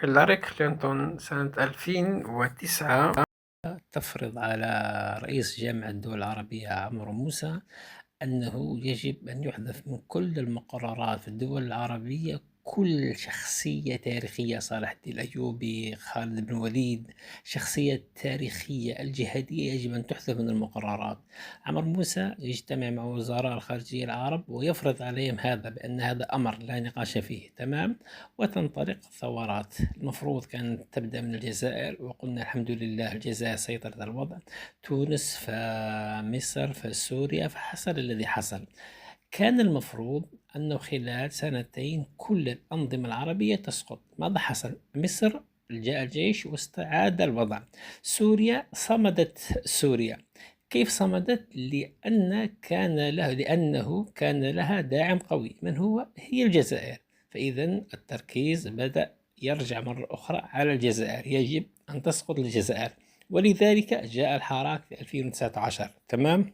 هيلاري كلينتون سنة 2009 تفرض على رئيس جامعة الدول العربية عمرو موسى أنه يجب أن يحذف من كل المقررات في الدول العربية كل شخصية تاريخية، صلاح الدين الأيوبي، خالد بن الوليد، شخصية تاريخية الجهادية يجب أن تحذف من المقررات. عمرو موسى يجتمع مع وزراء الخارجية العرب ويفرض عليهم هذا بأن هذا أمر لا نقاش فيه، تمام؟ وتنطلق ثورات. المفروض كانت تبدأ من الجزائر، وقلنا الحمد لله الجزائر سيطرت على الوضع، تونس، فمصر، فسوريا، فحصل الذي حصل. كان المفروض أنه خلال سنتين كل الأنظمة العربية تسقط. ماذا حصل؟ مصر جاء الجيش واستعاد الوضع. سوريا صمدت. سوريا كيف صمدت؟ لأنه كان لها داعم قوي، من هو؟ هي الجزائر. فإذا التركيز بدأ يرجع مرة أخرى على الجزائر، يجب أن تسقط الجزائر، ولذلك جاء الحراك في 2019. تمام؟